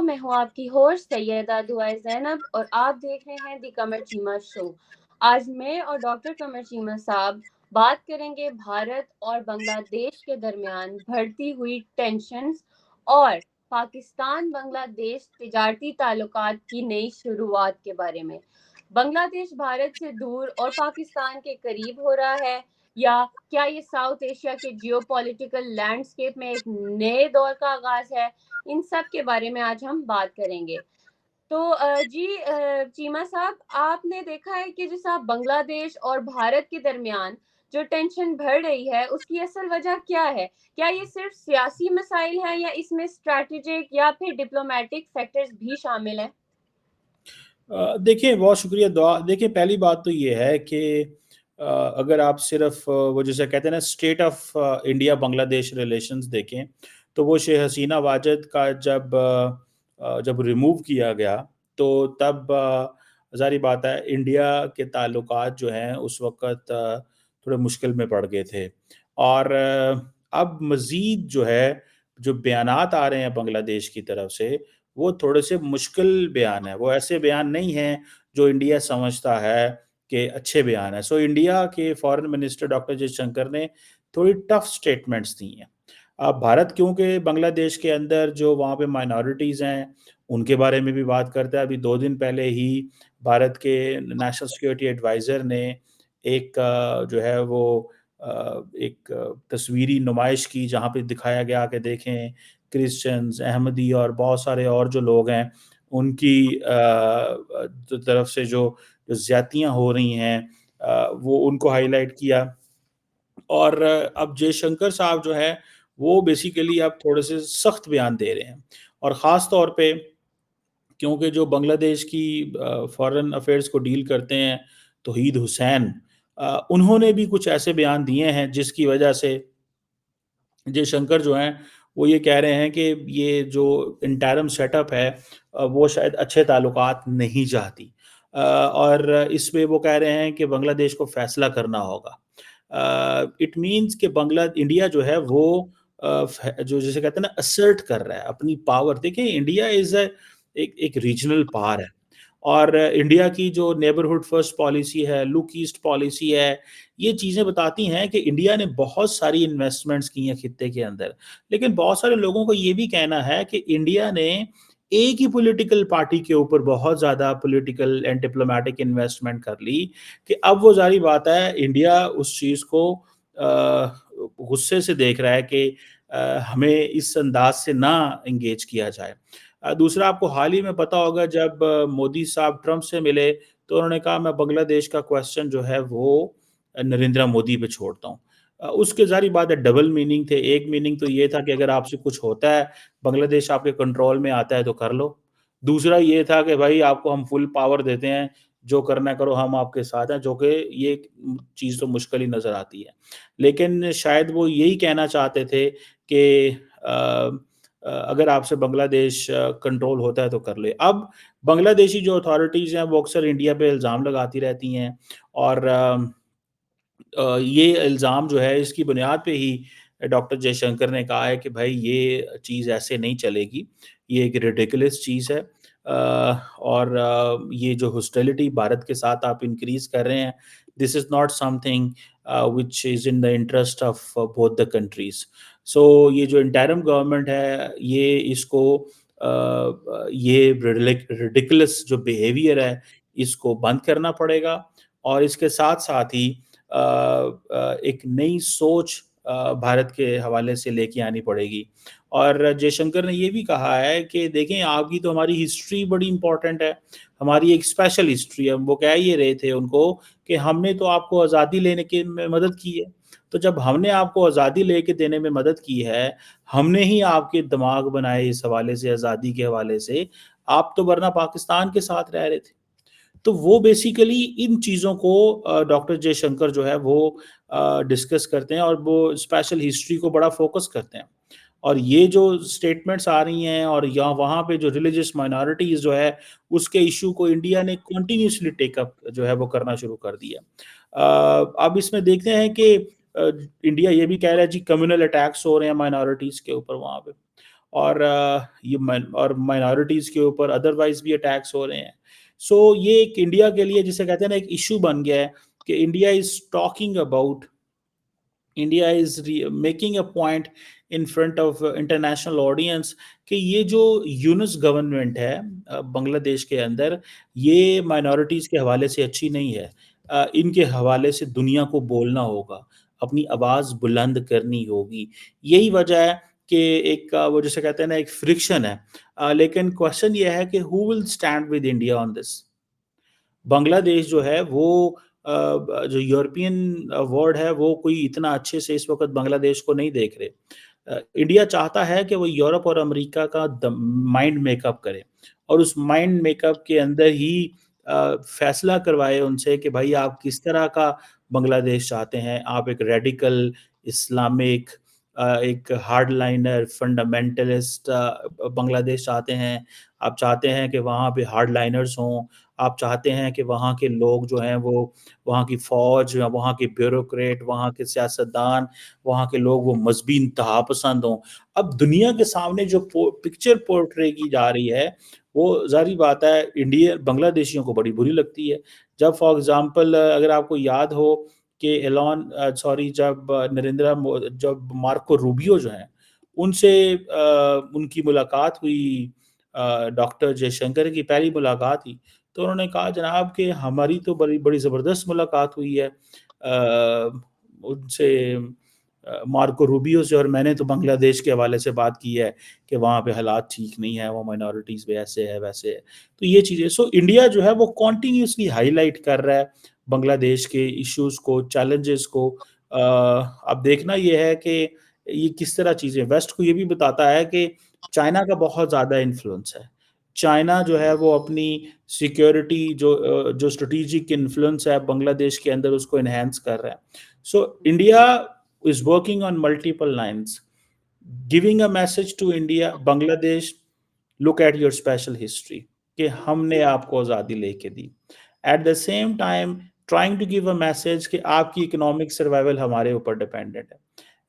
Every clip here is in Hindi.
मैं हूँ आपकी होस्ट सैयदा दुआ ज़ैनब और आप देख रहे हैं दी कमर चीमा शो। आज मैं और डॉक्टर कमर चीमा साहब बात करेंगे भारत और बांग्लादेश के दरमियान बढ़ती हुई टेंशन्स और पाकिस्तान बांग्लादेश तिजारती ताल्लुकात की नई शुरुआत के बारे में। बांग्लादेश भारत से दूर और पाकिस्तान के करीब हो रहा है, या क्या ये साउथ एशिया के जियोपॉलिटिकल लैंडस्केप में एक नए दौर का आगाज है? इन सब के बारे में आज हम बात करेंगे। तो चीमा साहब, आपने देखा है कि जैसा बांग्लादेश और भारत के दरमियान जो टेंशन बढ़ रही है उसकी असल वजह क्या है? क्या ये सिर्फ सियासी मसाइल है या इसमें स्ट्रैटेजिक या फिर डिप्लोमेटिक फैक्टर्स भी शामिल हैं? देखिए, बहुत शुक्रिया दुआ। देखिए, पहली बात तो ये है कि अगर आप सिर्फ वो जैसे कहते हैं ना state of India Bangladesh relations देखें, तो वो शेख हसीना वाजद का जब रिमूव किया गया, तो तब ज़ाहिर बात है इंडिया के ताल्लुकात जो हैं उस वक़्त थोड़े मुश्किल में पड़ गए थे। और अब मज़ीद जो है, जो बयानात आ रहे हैं बांग्लादेश की तरफ से, वो थोड़े से मुश्किल बयान है। वो ऐसे बयान नहीं हैं जो इंडिया समझता है कि अच्छे बयान है। सो इंडिया के फॉरेन मिनिस्टर डॉक्टर जयशंकर ने थोड़ी टफ स्टेटमेंट्स दी हैं। अब भारत क्योंकि बांग्लादेश के अंदर जो वहाँ पे माइनॉरिटीज़ हैं, उनके बारे में भी बात करता है। अभी 2 दिन पहले ही भारत के नेशनल सिक्योरिटी एडवाइज़र ने एक जो है वो एक तस्वीरी नुमाइश की, जहाँ पे दिखाया गया कि देखें क्रिश्चियंस, अहमदी और बहुत सारे और जो लोग हैं, उनकी तरफ से जो जो ज़्यादतियाँ हो रही हैं, वो उनको हाइलाइट किया। और अब जयशंकर साहब जो हैं, वो बेसिकली अब थोड़े से सख्त बयान दे रहे हैं। और ख़ास तौर पे क्योंकि जो बांग्लादेश की फॉरेन अफेयर्स को डील करते हैं, तौहीद हुसैन, उन्होंने भी कुछ ऐसे बयान दिए हैं जिसकी वजह से जयशंकर जो हैं, वो ये कह रहे हैं कि ये जो इंटरिम सेटअप है, वो शायद अच्छे ताल्लुकात नहीं चाहती। और इसमें वो कह रहे हैं कि बांग्लादेश को फ़ैसला करना होगा। इट मीन्स कि इंडिया जो है वो जो जिसे कहते हैं ना असर्ट कर रहा है अपनी पावर। देखिए, इंडिया इज़ एक एक रीजनल पावर है। और इंडिया की जो नेबरहुड फर्स्ट पॉलिसी है, लुक ईस्ट पॉलिसी है, ये चीज़ें बताती हैं कि इंडिया ने बहुत सारी इन्वेस्टमेंट्स की हैं खित्ते के अंदर। लेकिन बहुत सारे लोगों को ये भी कहना है कि इंडिया ने एक ही पॉलिटिकल पार्टी के ऊपर बहुत ज़्यादा पॉलिटिकल एंड डिप्लोमैटिक इन्वेस्टमेंट कर ली, कि अब वो ज़ाहिर बात है इंडिया उस चीज़ को गुस्से से देख रहा है कि हमें इस अंदाज से ना एंगेज किया जाए। दूसरा, आपको हाल ही में पता होगा जब मोदी साहब ट्रंप से मिले, तो उन्होंने कहा मैं बांग्लादेश का क्वेश्चन जो है वो नरेंद्र मोदी पे छोड़ता हूँ। उसके ज़ाहिर बात है डबल मीनिंग थे। एक मीनिंग तो ये था कि अगर आपसे कुछ होता है, बांग्लादेश आपके कंट्रोल में आता है तो कर लो। दूसरा ये था कि भाई आपको हम फुल पावर देते हैं, जो करना है करो, हम आपके साथ हैं, जो कि ये चीज़ तो मुश्किल ही नज़र आती है। लेकिन शायद वो यही कहना चाहते थे कि अगर आपसे बांग्लादेश कंट्रोल होता है तो कर ले। अब बांग्लादेशी जो अथॉरिटीज़ हैं वो अक्सर इंडिया पे इल्ज़ाम लगाती रहती हैं। और ये इल्ज़ाम जो है इसकी बुनियाद पे ही डॉक्टर जयशंकर ने कहा है कि भाई ये चीज़ ऐसे नहीं चलेगी, ये एक रिडिकुलस चीज़ है। और ये जो हॉस्टिलिटी भारत के साथ आप इंक्रीज़ कर रहे हैं, this is not something which is in the interest of both the countries. So ये जो इंटरिम गवर्नमेंट है, ये इसको ये रिडिकुलस जो बिहेवियर है, इसको बंद करना पड़ेगा। और इसके साथ-साथ ही एक नई सोच भारत के हवाले से लेके आनी पड़ेगी। और जयशंकर ने ये भी कहा है कि देखें, आपकी तो हमारी हिस्ट्री बड़ी इम्पोर्टेंट है, हमारी एक स्पेशल हिस्ट्री है। वो कह ये रहे थे उनको कि हमने तो आपको आज़ादी लेने के में मदद की है। तो जब हमने आपको आज़ादी लेके देने में मदद की है, हमने ही आपके दिमाग बनाए इस हवाले से, आज़ादी के हवाले से। आप तो वरना पाकिस्तान के साथ रह रहे थे। तो वो बेसिकली इन चीज़ों को डॉक्टर जयशंकर जो है वो डिस्कस करते हैं और वो स्पेशल हिस्ट्री को बड़ा फ़ोकस करते हैं। और ये जो स्टेटमेंट्स आ रही हैं और यहाँ वहाँ पे जो रिलीजियस माइनॉरिटीज़ जो है, उसके इश्यू को इंडिया ने कंटिन्यूअसली टेक अप जो है वो करना शुरू कर दिया। अब इसमें देखते हैं कि इंडिया ये भी कह रहा है जी कम्युनल अटैक्स हो रहे हैं माइनॉरिटीज़ के ऊपर वहाँ पे। और और माइनॉरिटीज के ऊपर अदरवाइज भी अटैक्स हो रहे हैं। सो ये एक इंडिया के लिए जिसे कहते हैं ना एक इशू बन गया है कि India is talking about, India is making a point in front of international audience कि ये जो यूनिस गवर्नमेंट है बांग्लादेश के अंदर, ये माइनॉरिटीज़ के हवाले से अच्छी नहीं है। इनके हवाले से दुनिया को बोलना होगा, अपनी आवाज़ बुलंद करनी होगी। यही वजह है कि एक वो जिसे कहते हैं ना एक फ्रिक्शन है। लेकिन क्वेश्चन ये है कि who will stand with India on this? Bangladesh जो है वो जो यूरोपियन वर्ल्ड है वो कोई इतना अच्छे से इस वक़्त बांग्लादेश को नहीं देख रहे। इंडिया चाहता है कि वो यूरोप और अमेरिका का माइंड मेकअप करे और उस माइंड मेकअप के अंदर ही फैसला करवाए उनसे कि भाई आप किस तरह का बांग्लादेश चाहते हैं। आप एक रेडिकल इस्लामिक एक हार्डलाइनर फंडामेंटलिस्ट बांग्लादेश चाहते हैं। आप चाहते हैं कि वहाँ पे हार्डलाइनर्स हों। आप चाहते हैं कि वहाँ के लोग जो हैं वो वहाँ की फ़ौज या वहाँ के ब्यूरोक्रेट, वहाँ के सियासतदान, वहाँ के लोग वो मज़हबी इंतहा पसंद हों। अब दुनिया के सामने जो पिक्चर पोर्ट्रे की जा रही है, वो ज़ाहिर बात है इंडिया बांग्लादेशियों को बड़ी बुरी लगती है। जब फॉर एग्ज़ाम्पल अगर आपको याद हो कि जब मार्को रूबियो जो हैं, उनसे उनकी मुलाकात हुई, डॉक्टर जयशंकर की पहली मुलाकात थी, तो उन्होंने कहा जनाब कि हमारी तो बड़ी बड़ी ज़बरदस्त मुलाकात हुई है उनसे, मार्को रूबियो से, और मैंने तो बांग्लादेश के हवाले से बात की है कि वहाँ पे हालात ठीक नहीं है, वो माइनॉरिटीज़ पे ऐसे है वैसे है। तो ये चीज़ें सो इंडिया जो है वो कॉन्टिन्यूसली हाईलाइट कर रहा है बांग्लादेश के इश्यूज़ को, चैलेंजेस को। अब देखना ये है कि ये किस तरह चीज़ें वेस्ट को ये भी बताता है कि चाइना का बहुत ज़्यादा इन्फ्लुएंस है। चाइना जो है वो अपनी सिक्योरिटी जो स्ट्रेटेजिक इन्फ्लुएंस है बांग्लादेश के अंदर उसको एनहांस कर रहा है। So India is working on multiple lines, giving a message to India, Bangladesh, look at your special history कि हमने आपको आज़ादी लेके दी। At the same time trying to give a message कि आपकी इकोनॉमिक सर्वाइवल हमारे ऊपर डिपेंडेंट है।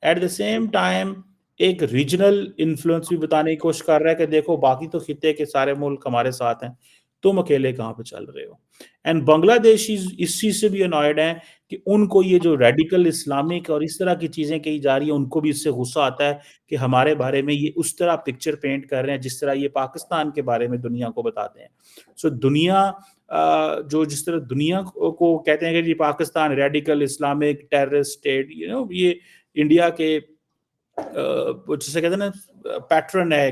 एट द सेम टाइम एक रीजनल इन्फ्लुएंस भी बताने की कोशिश कर रहा है कि देखो बाकी तो खिते के सारे मुल्क हमारे साथ हैं, तुम अकेले कहाँ पे चल रहे हो। एंड बांग्लादेश इस चीज़ से भी अनॉयड है कि उनको ये जो रेडिकल इस्लामिक और इस तरह की चीज़ें कही जा रही हैं, उनको भी इससे गुस्सा आता है कि हमारे बारे में ये उस तरह पिक्चर पेंट कर रहे हैं जिस तरह ये पाकिस्तान के बारे में दुनिया को बताते हैं। सो दुनिया जो जिस तरह दुनिया को कहते हैं कि जी Pakistan radical Islamic terrorist state, ये इंडिया के वो जिसे कहते हैं ना पैटर्न है,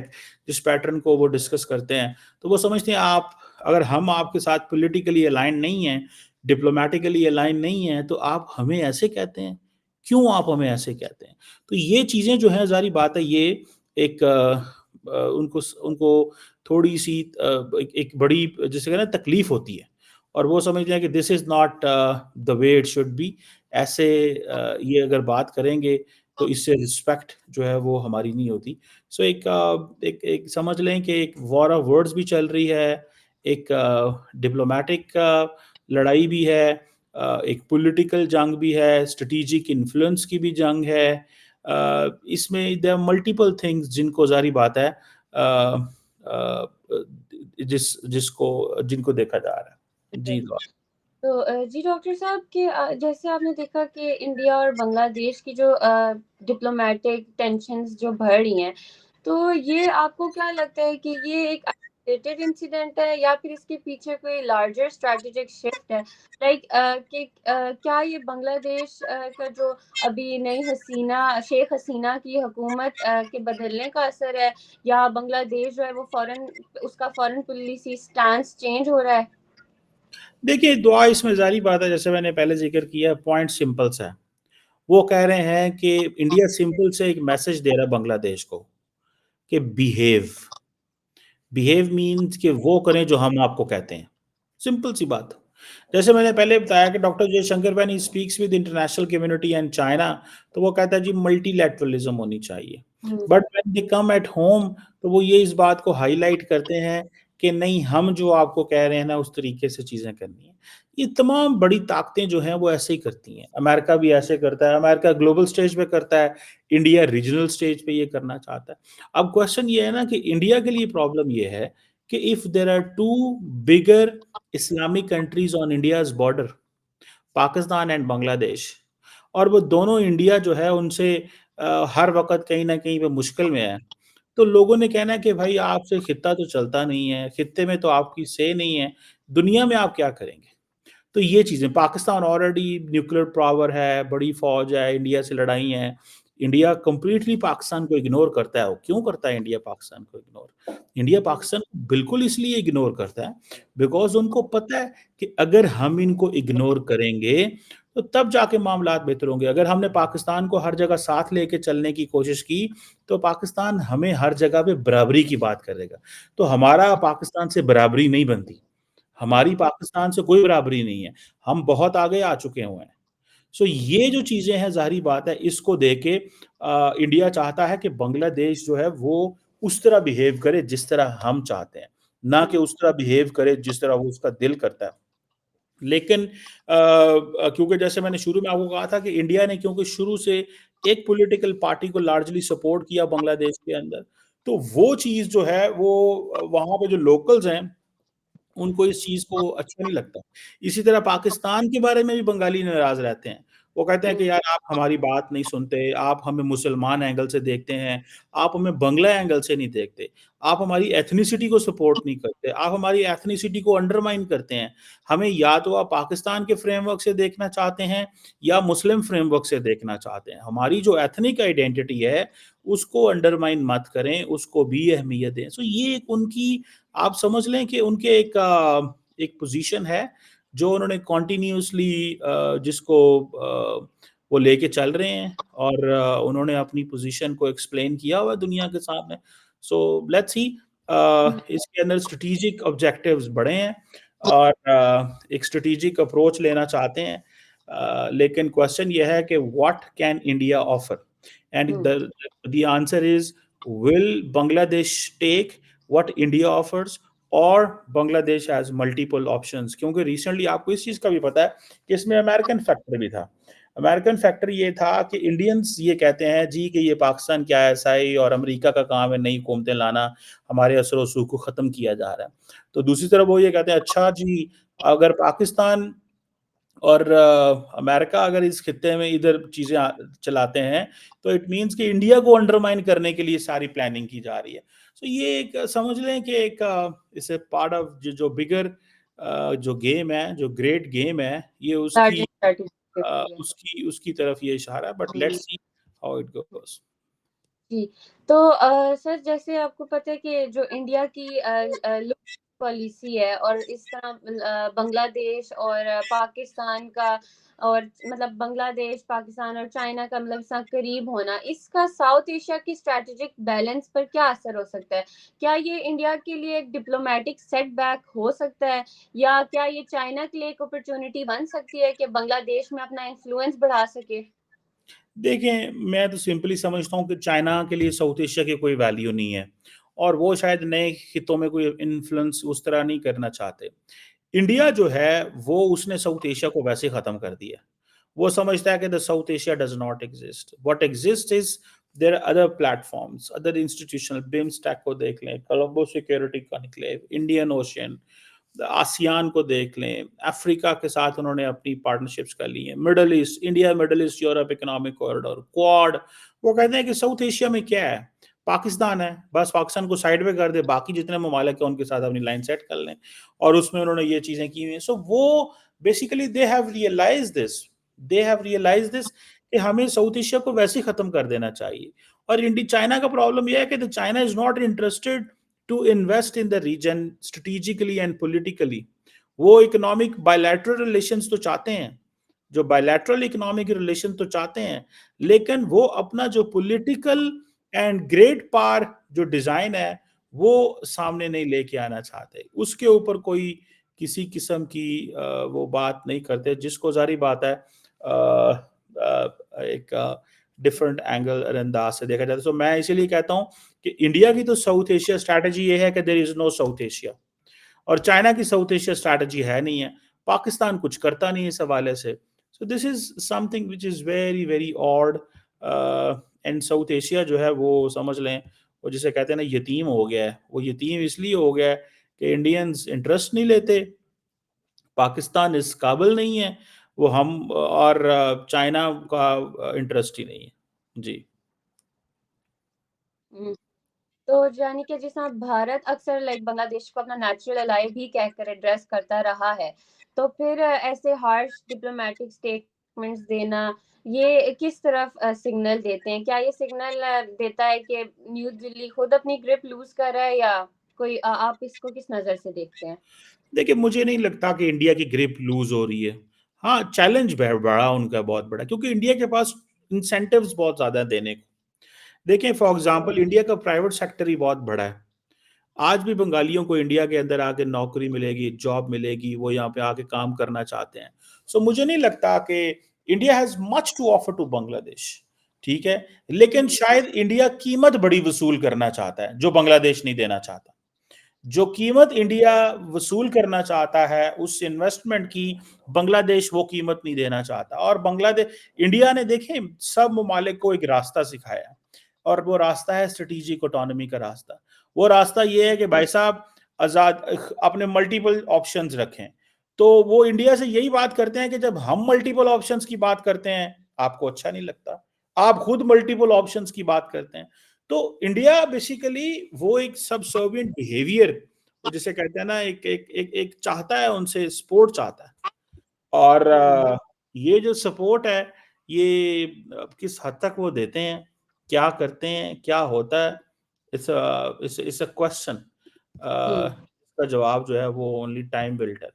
जिस पैटर्न को वो डिस्कस करते हैं, तो वो समझते हैं आप अगर हम आपके साथ पॉलिटिकली अलाइन नहीं हैं, डिप्लोमेटिकली अलाइन नहीं हैं, तो आप हमें ऐसे कहते हैं, क्यों आप हमें ऐसे कहते हैं? तो ये चीज़ें जो हैं ज़ाहिर बात है ये एक उनको उनको थोड़ी-सी एक बड़ी जिसे कहते हैं ना तकलीफ होती है और वो समझते हैं कि this is not the way it should be. ऐसे ये अगर बात करेंगे तो इससे रिस्पेक्ट जो है वो हमारी नहीं होती। सो एक समझ लें कि एक वॉर ऑफ वर्ड्स भी चल रही है, एक डिप्लोमैटिक लड़ाई भी है, एक पॉलिटिकल जंग भी है, स्ट्रैटेजिक इन्फ्लुएंस की भी जंग है। इसमें देयर आर मल्टीपल थिंग्स जिनको ज़ाहिर बात है अ, जिनको देखा जा रहा है। जी, तो जी डॉक्टर साहब कि जैसे आपने देखा कि इंडिया और बांग्लादेश की जो डिप्लोमेटिक टेंशन्स जो बढ़ रही हैं, तो ये आपको क्या लगता है कि ये एक आइसोलेटेड इंसिडेंट है या फिर इसके पीछे कोई लार्जर स्ट्रैटेजिक शिफ्ट है? लाइक कि क्या ये बांग्लादेश का जो अभी नई शेख हसीना की हुकूमत के बदलने का असर है या बांग्लादेश जो है वो उसका फॉरेन पॉलिसी स्टैंस चेंज हो रहा है? देखिए दुआ इसमें ज़ाहिर बात है जैसे मैंने पहले ज़िक्र किया पॉइंट सिंपल सा है। वो कह रहे हैं कि इंडिया सिंपल से एक मैसेज दे रहा है बांग्लादेश को कि बिहेव। बिहेव मीन्स कि वो करें जो हम आपको कहते हैं। सिंपल सी बात। जैसे मैंने पहले बताया कि doctor Jaishankar when he speaks with international community and China तो वो कहता है जी मल्टीलैटरलिज्म होनी चाहिए। हुँ, but when they come at home तो वो ये इस बात को हाइलाइट करते हैं कि नहीं, हम जो आपको कह रहे हैं ना उस तरीके से चीज़ें करनी है। ये तमाम बड़ी ताकतें जो हैं वो ऐसे ही करती हैं। अमेरिका भी ऐसे करता है, अमेरिका ग्लोबल स्टेज पे करता है, इंडिया रीजनल स्टेज पे ये करना चाहता है। अब क्वेश्चन ये है ना कि इंडिया के लिए प्रॉब्लम ये है कि if there are 2 bigger Islamic countries on India's border, Pakistan and Bangladesh, और वो दोनों इंडिया जो है उनसे हर वक़्त कहीं न कहीं पे मुश्किल में है। तो लोगों ने कहना है कि भाई आपसे खित्ता तो चलता नहीं है, खित्ते में तो आपकी सेई नहीं है, दुनिया में आप क्या करेंगे? तो ये चीज़ें, पाकिस्तान ऑलरेडी न्यूक्लियर पावर है, बड़ी फ़ौज है, इंडिया से लड़ाई है। इंडिया कंप्लीटली पाकिस्तान को इग्नोर करता है। वो क्यों करता है इंडिया पाकिस्तान को इग्नोर? इंडिया पाकिस्तान को बिल्कुल इसलिए इग्नोर करता है बिकॉज़ उनको पता है कि अगर हम इनको इग्नोर करेंगे, तो तब जाके मामलात बेहतर होंगे। अगर हमने पाकिस्तान को हर जगह साथ लेके चलने की कोशिश की, तो पाकिस्तान हमें हर जगह पे बराबरी की बात करेगा। तो हमारा पाकिस्तान से बराबरी नहीं बनती। हमारी पाकिस्तान से कोई बराबरी नहीं है। हम बहुत आगे आ चुके हुए हैं। सो ये जो चीज़ें हैं, ज़ाहिर बात है इसको देख के इंडिया चाहता है कि बांग्लादेश जो है वो उस तरह बिहेव करे जिस तरह हम चाहते हैं, ना कि उस तरह बिहेव करे जिस तरह वो उसका दिल करता है। लेकिन क्योंकि जैसे मैंने शुरू में आपको कहा था कि इंडिया ने क्योंकि शुरू से एक पॉलिटिकल पार्टी को लार्जली सपोर्ट किया बांग्लादेश के अंदर, तो वो चीज़ जो है वो वहाँ पे जो लोकल्स हैं उनको इस चीज़ को अच्छा नहीं लगता। इसी तरह पाकिस्तान के बारे में भी बंगाली नाराज़ रहते हैं। वो कहते हैं कि यार आप हमारी बात नहीं सुनते, आप हमें मुसलमान एंगल से देखते हैं, आप हमें बंगला एंगल से नहीं देखते, आप हमारी एथनिसिटी को सपोर्ट नहीं करते, आप हमारी एथनिसिटी को अंडरमाइन करते हैं। हमें या तो आप पाकिस्तान के फ्रेमवर्क से देखना चाहते हैं या मुस्लिम फ्रेमवर्क से देखना चाहते हैं। हमारी जो एथनिक आइडेंटिटी है, उसको अंडरमाइन मत करें, उसको भी अहमियत दें। सो ये एक उनकी, आप समझ लें कि उनके एक पोजीशन है जो उन्होंने कॉन्टिन्यूसली जिसको वो लेके चल रहे हैं और उन्होंने अपनी पोजीशन को एक्सप्लेन किया हुआ है दुनिया के सामने। सो लेट्स सी, इसके अंदर स्ट्रेटेजिक ऑब्जेक्टिव्स बड़े हैं और एक स्ट्रेटेजिक अप्रोच लेना चाहते हैं। लेकिन क्वेश्चन ये है कि what can India offer, and the answer is, will Bangladesh take what India offers, और बांग्लादेश हैज मल्टीपल ऑप्शंस। क्योंकि रिसेंटली आपको इस चीज का भी पता है कि इसमें अमेरिकन फैक्टर भी था। अमेरिकन फैक्टर ये था कि इंडियंस ये कहते हैं जी कि ये पाकिस्तान क्या ऐसा ही और अमेरिका का काम है नई हुकूमतें लाना, हमारे असर वसूख को खत्म किया जा रहा है। तो दूसरी तरफ वो ये कहते हैं अच्छा जी, अगर पाकिस्तान और अमेरिका अगर इस खित्ते में इधर चीजें चलाते हैं, तो इट मीन्स कि इंडिया को अंडरमाइन करने के लिए सारी प्लानिंग की जा रही है। सो ये एक समझ लें कि एक इस पार्ट ऑफ जो बिगर जो गेम है, जो ग्रेट गेम है, ये उसकी लार्जेस्ट स्ट्रैटेजी है। उसकी उसकी तरफ ये इशारा है, बट जी let's see how it goes. जी। तो सर जैसे आपको पता है कि जो इंडिया की पॉलिसी है और इस तरह बांग्लादेश और पाकिस्तान का और मतलब बांग्लादेश, पाकिस्तान और चाइना का मतलब इतना करीब होना, इसका साउथ एशिया की स्ट्रैटेजिक बैलेंस पर क्या असर हो सकता है? क्या ये इंडिया के लिए एक डिप्लोमेटिक सेटबैक हो सकता है या क्या ये चाइना के लिए एक अपॉर्चुनिटी बन सकती है कि बांग्लादेश में अपना इन्फ्लुएंस बढ़ा सके? देखें, मैं तो सिंपली समझता हूँ कि चाइना के लिए साउथ एशिया की कोई वैल्यू नहीं है और वो शायद नए खितों में कोई इन्फ्लुएंस उस तरह नहीं करना चाहते। इंडिया जो है, वो उसने साउथ एशिया को वैसे ख़त्म कर दिया। वो समझता है कि the South Asia does not exist. What exist is there are other platforms, other institutional, BIMSTEC को देख लें, Colombo security conclave, Indian Ocean, ASEAN को देख लें, अफ्रीका के साथ उन्होंने अपनी पार्टनरशिप्स कर ली हैं, middle east, India, middle east, Europe economic corridor, quad. वो कहते हैं कि साउथ एशिया में क्या है? पाकिस्तान है, बस पाकिस्तान को साइड में कर दे, बाकी जितने ममालिक हैं उनके साथ अपनी लाइन सेट कर लें, और उसमें उन्होंने ये चीज़ें की हुई हैं। सो वो basically they have realised this कि हमें साउथ एशिया को वैसे ही खत्म कर देना चाहिए। और इंडिया चाइना का प्रॉब्लम यह है कि China is not interested to invest in the region strategically and politically। वो इकोनॉमिक बायलैटरल रिलेशंस तो चाहते हैं, जो बायलैटरल इकोनॉमिक रिलेशन तो चाहते हैं, लेकिन वो अपना जो पॉलिटिकल एंड ग्रेट पावर जो डिजाइन है वो सामने नहीं लेके आना चाहते। उसके ऊपर कोई किसी किस्म की वो बात नहीं करते, जिसको जारी बात है एक डिफरेंट एंगल और अंदाज से देखा जाता है। तो मैं इसीलिए कहता हूँ कि इंडिया की तो साउथ एशिया स्ट्रैटेजी ये है कि there is no South Asia. और चाइना की साउथ एशिया स्ट्रैटेजी है नहीं है, पाकिस्तान कुछ करता नहीं है इस हवाले से। So this is something which is very very odd. And south Asia जो है वो समझ लें, वो जिसे कहते हैं ना यतीम हो गया है। वो यतीम इसलिए हो गया है कि इंडियंस इंटरेस्ट नहीं लेते, पाकिस्तान इस काबिल नहीं है, वो हम और चाइना का इंटरेस्ट ही नहीं है। जी। हम्म। तो यानी कि जिस तरह भारत अक्सर लाइक बांग्लादेश को अपना नेचुरल अलाई भी कहकर एड्रेस करता रहा है, तो फिर ऐसे हार्श डिप्लोमेटिक स्टेटमेंट्स देना, ये किस तरफ सिग्नल देते हैं? क्या ये सिग्नल देता है कि न्यू दिल्ली खुद अपनी ग्रिप लूज कर रहा है, या कोई आप इसको किस नजर से देखते हैं? देखिए, मुझे नहीं लगता कि इंडिया की ग्रिप लूज हो रही है। हाँ, चैलेंज बड़ा उनका बहुत बड़ा, क्योंकि इंडिया के पास इंसेंटिव्स बहुत ज्यादा है देने को। देखें, फॉर एग्जांपल इंडिया का प्राइवेट सेक्टर ही बहुत बड़ा है। आज भी बंगालियों को इंडिया के अंदर आके नौकरी मिलेगी, जॉब मिलेगी, वो यहाँ पे आके काम करना चाहते हैं। सो मुझे नहीं लगता कि India has much to offer to Bangladesh, ठीक है। लेकिन शायद इंडिया कीमत बड़ी वसूल करना चाहता है जो बांग्लादेश नहीं देना चाहता। जो कीमत इंडिया वसूल करना चाहता है उस इन्वेस्टमेंट की, बांग्लादेश वो कीमत नहीं देना चाहता। और बांग्लादेश, इंडिया ने देखें सब ममालिक को एक रास्ता सिखाया, और वो रास्ता है स्ट्रेटेजिक ऑटोनॉमी का रास्ता। वो रास्ता ये है कि भाई साहब आजाद अपने मल्टीपल ऑप्शंस रखें। तो वो इंडिया से यही बात करते हैं कि जब हम मल्टीपल ऑप्शंस की बात करते हैं आपको अच्छा नहीं लगता, आप खुद मल्टीपल ऑप्शंस की बात करते हैं। तो इंडिया बेसिकली वो एक सबसर्विएंट बिहेवियर, वो जिसे कहते हैं ना, एक चाहता है, उनसे सपोर्ट चाहता है। और ये जो सपोर्ट है, ये किस हद तक वो देते हैं, क्या करते हैं, क्या होता है, इट्स अ क्वेश्चन। हम्म। इसका जवाब जो है वो ओनली टाइम विल टेल।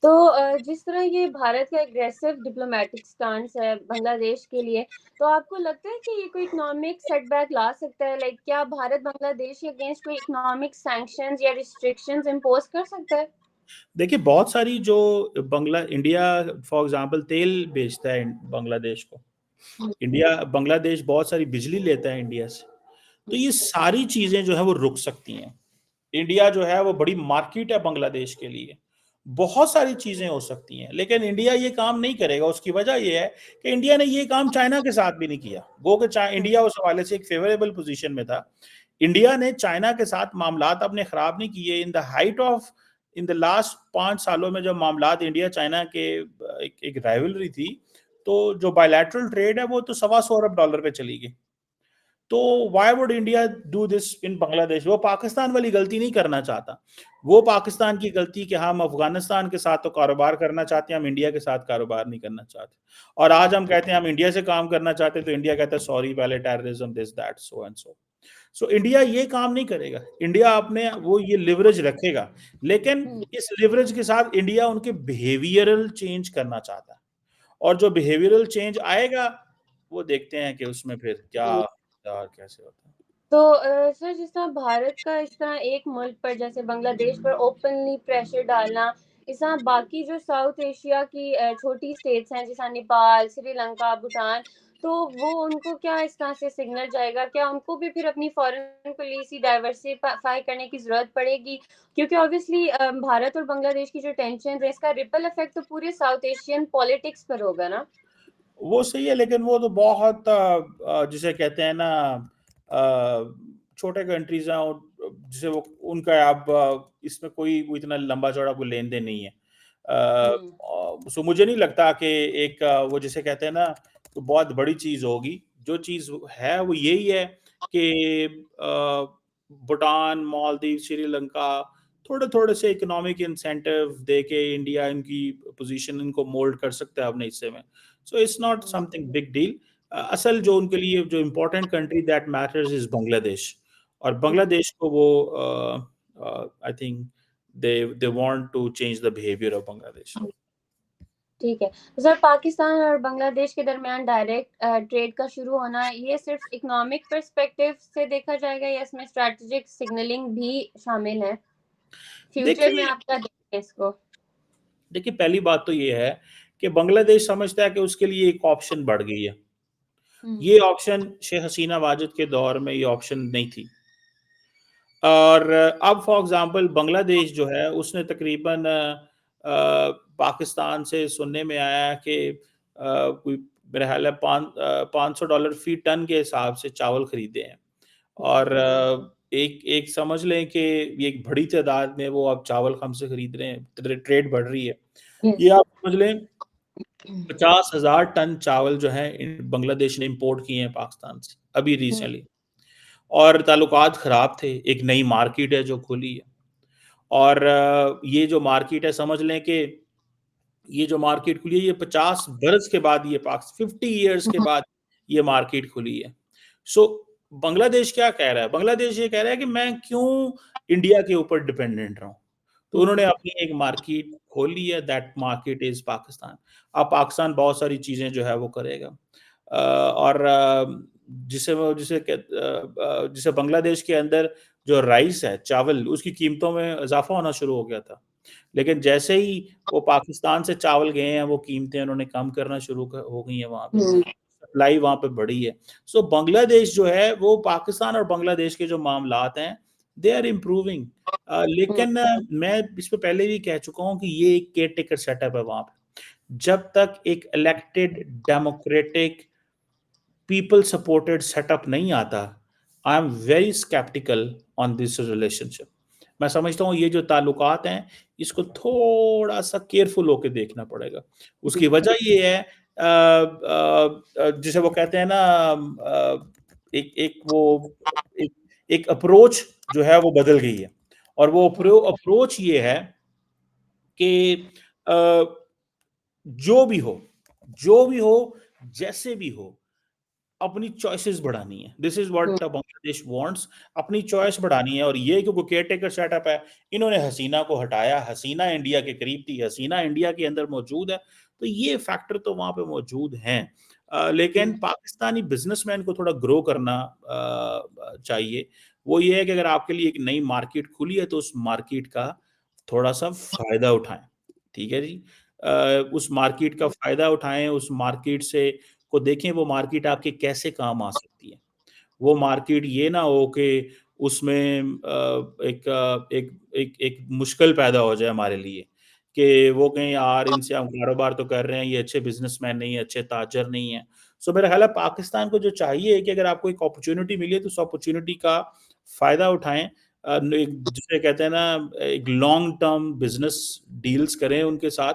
तो जिस तरह ये भारत का एग्रेसिव डिप्लोमेटिक स्टांस है बांग्लादेश के लिए, तो आपको लगता है कि ये कोई इकोनॉमिक सेटबैक ला सकता है? लाइक क्या भारत बांग्लादेश के अगेंस्ट कोई इकोनॉमिक सैंक्शंस या रिस्ट्रिक्शंस इंपोज कर सकता है? देखिए, बहुत सारी जो इंडिया फॉर एग्जांपल तेल बेचता है बांग्लादेश को। हम्म। इंडिया बांग्लादेश बहुत सारी बिजली लेता है इंडिया से। तो ये सारी चीजें जो है वो रुक सकती हैं। इंडिया जो है वो बड़ी मार्केट है बांग्लादेश के लिए, बहुत सारी चीजें हो सकती हैं, लेकिन इंडिया ये काम नहीं करेगा। उसकी वजह ये है कि इंडिया ने ये काम चाइना के साथ भी नहीं किया। गो कि इंडिया उस हवाले से एक फेवरेबल पोजीशन में था। इंडिया ने चाइना के साथ मामलात अपने खराब नहीं किए। In the height of in the last 5 सालों में जब मामलात इंडिया चाइना के एक राइवलरी थी, तो जो बायलैटरल ट्रेड है वो तो $125 अरब पे चली गई। तो why would India do this in Bangladesh? वो पाकिस्तान वाली गलती नहीं करना चाहता। वो पाकिस्तान की गलती कि हम अफगानिस्तान के साथ तो कारोबार करना चाहते हैं, हम इंडिया के साथ कारोबार नहीं करना चाहते। और आज हम कहते हैं हम इंडिया से काम करना चाहते हैं, तो इंडिया कहता है सॉरी, पहले terrorism this that so and so. So India ये काम नहीं करेगा। इंडिया अपने वो ये लिवरेज रखेगा, लेकिन हम्म। इस लिवरेज के साथ इंडिया उनके बिहेवियरल चेंज करना चाहता है। और जो बिहेवियरल चेंज आएगा, वो देखते हैं कि उसमें फिर क्या हम्म। और कैसे होता है। तो सर, जिस तरह भारत का इस तरह एक मुल्क पर जैसे बांग्लादेश पर ओपनली प्रेशर डालना, इस तरह बाकी जो साउथ एशिया की छोटी स्टेट्स हैं जैसा नेपाल, श्रीलंका, भूटान, तो वो उनको क्या इस तरह से सिग्नल जाएगा? क्या उनको भी फिर अपनी फॉरेन पॉलिसी डाइवर्सिफाई करने की जरूरत पड़ेगी? क्योंकि ऑब्वियसली भारत और बांग्लादेश की जो टेंशन है, इसका रिपल इफेक्ट तो पूरे साउथ एशियन पॉलिटिक्स पर होगा ना? वो सही है, लेकिन वो तो बहुत जिसे कहते हैं ना, छोटे कंट्रीज हैं, और जिसे वो उनका अब इसमें कोई वो इतना लंबा चौड़ा कोई लेन देन नहीं है। हम्म। सो मुझे नहीं लगता कि एक वो जिसे कहते हैं ना, तो बहुत बड़ी चीज होगी। जो चीज है वो यही है कि भूटान, मालदीव, श्रीलंका थोड़े थोड़े से इकोनॉमिक इंसेंटिव दे के इंडिया इनकी पोजीशन इनको मोल्ड कर सकता है अपने हिस्से में। So it's not something big deal. असल जो उनके लिए जो important country that matters is Bangladesh. और बांग्लादेश को वो I think they want to change the behaviour of Bangladesh. ठीक है। तो सर, पाकिस्तान और बांग्लादेश के दरमियान डायरेक्ट ट्रेड का शुरू होना, ये सिर्फ इकोनॉमिक पर्सपेक्टिव से देखा जाएगा या इसमें स्ट्रैटेजिक सिग्नलिंग भी शामिल है? फ्यूचर में देखिए आप क्या देखते हैं इसको? देखिए, पहली बात तो ये है कि बांग्लादेश समझता है कि उसके लिए एक ऑप्शन बढ़ गई है। हम्म। ये ऑप्शन शेख हसीना वाजिद के दौर में ये ऑप्शन नहीं थी। और अब फॉर एग्जांपल बांग्लादेश जो है उसने तकरीबन पाकिस्तान से सुनने में आया कि कोई मेरा ख्याल है $500 फी टन के हिसाब से चावल खरीदे हैं। और एक एक समझ लें कि ये एक बड़ी तादाद में वो अब चावल हमसे खरीद रहे हैं, ट्रेड बढ़ रही है। ये यस। आप समझ लें 50,000 टन चावल जो है बांग्लादेश ने इंपोर्ट किए हैं पाकिस्तान से अभी रिसेंटली। और ताल्लुकात खराब थे, एक नई मार्केट है जो खुली है। और ये जो मार्केट है समझ लें कि ये जो मार्केट खुली है ये 50 बरस के बाद, ये 50 ईयर्स के बाद ये मार्केट खुली है। सो बांग्लादेश क्या कह रहा है? बांग्लादेश ये कह रहा है कि मैं क्यों इंडिया के ऊपर डिपेंडेंट रहूं। तो उन्होंने अपनी एक मार्केट खोली है, दैट मार्केट इज पाकिस्तान। अब पाकिस्तान बहुत सारी चीजें जो है वो करेगा। और जिसे बांग्लादेश के अंदर जो राइस है, चावल, उसकी कीमतों में इजाफा होना शुरू हो गया था। लेकिन जैसे ही वो पाकिस्तान से चावल गए हैं, वो कीमतें उन्होंने कम करना शुरू हो गई हैं वहाँ पे, सप्लाई वहाँ पे बढ़ी है। सो बांग्लादेश जो है वो पाकिस्तान और बांग्लादेश के जो मामलात हैं, दे आर इम्प्रूविंग। लेकिन मैं इस पे पहले भी कह चुका हूँ कि ये एक केयर टेकर सेटअप है वहाँ पे। जब तक एक elected democratic people supported setup नहीं आता, I am very sceptical on this relationship. मैं समझता हूँ ये जो ताल्लुकात हैं, इसको थोड़ा सा केयरफुल होकर देखना पड़ेगा। उसकी वजह ये है जिसे वो कहते हैं ना, एक एक वो एक एक अप्रोच जो है वो बदल गई है। और वो अप्रोच ये है कि जो भी हो, जो भी हो, जैसे भी हो, अपनी चॉइसेस बढ़ानी है। This is what Bangladesh wants, अपनी चॉइस बढ़ानी है। और ये क्योंकि केयर टेकर सेटअप है, इन्होंने हसीना को हटाया, हसीना इंडिया के करीब थी, हसीना इंडिया के अंदर मौजूद है, तो ये फैक्टर तो वहां पे मौजूद हैं। लेकिन पाकिस्तानी बिजनेसमैन को थोड़ा ग्रो करना चाहिए। वो ये है कि अगर आपके लिए एक नई मार्केट खुली है तो उस मार्केट का थोड़ा सा फायदा उठाएं। ठीक है जी। उस मार्केट का फायदा उठाएं, उस मार्केट से को देखें, वो मार्केट आपके कैसे काम आ सकती है। वो मार्केट ये ना हो कि उसमें एक मुश्किल पैदा हो जाए हमारे लिए, कि वो कहें यार इनसे हम कारोबार तो कर रहे हैं, ये अच्छे बिजनेसमैन नहीं है, अच्छे ताजर नहीं है। सो मेरा ख्याल है पाकिस्तान को जो चाहिए कि अगर आपको एक अपॉर्चुनिटी मिली है तो उस अपॉर्चुनिटी का फायदा उठाएं। जिसे कहते हैं ना, एक लॉन्ग टर्म बिजनेस डील्स करें उनके साथ।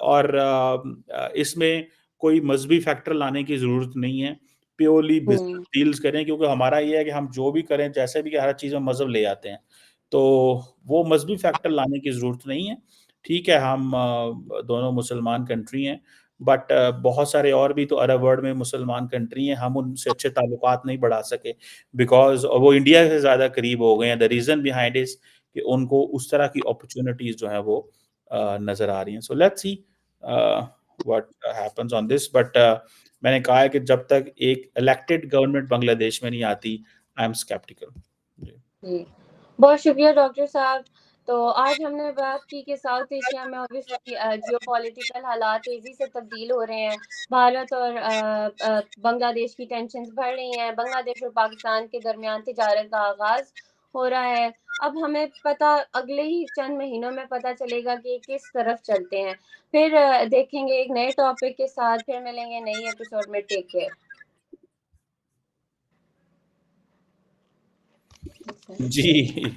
और इसमें कोई मजहबी फैक्टर लाने की ज़रूरत नहीं है। प्योरली बिज़नेस डील्स करें, क्योंकि हमारा ये है कि हम जो भी करें, जैसे भी, हर चीज़ में मज़हब ले आते हैं। तो वो मजहबी फैक्टर लाने की ज़रूरत नहीं है। ठीक है, हम दोनों मुसलमान कंट्री हैं, बट बहुत सारे और भी तो अरब वर्ल्ड में मुसलमान कंट्री हैं, हम उनसे अच्छे ताल्लुकात नहीं बढ़ा सके बिकॉज़ वो इंडिया से ज़्यादा करीब हो गए हैं। द रीज़न बिहाइंड इज़ कि उनको उस तरह की अपॉर्च्युनिटीज़ जो हैं वो नज़र आ रही हैं। So let's see what happens on this, but मैंने कहा है कि जब तक एक इलेक्टेड गवर्नमेंट बांग्लादेश में नहीं आती, आई एम स्केप्टिकल। जी, बहुत शुक्रिया डॉक्टर साहब। तो आज हमने बात की कि साउथ एशिया में ऑब्वियसली जियोपॉलिटिकल हालात तेज़ी से तब्दील हो रहे हैं। भारत और बांग्लादेश की टेंशन्स बढ़ रही हैं। बांग्लादेश और पाकिस्तान के दरमियान तिजारत का आगाज़ हो रहा है। अब हमें पता अगले ही चंद महीनों में पता चलेगा कि किस तरफ चलते हैं। फिर देखेंगे एक नए टॉपिक के साथ, फिर मिलेंगे नई एपिसोड में। Take care. जी।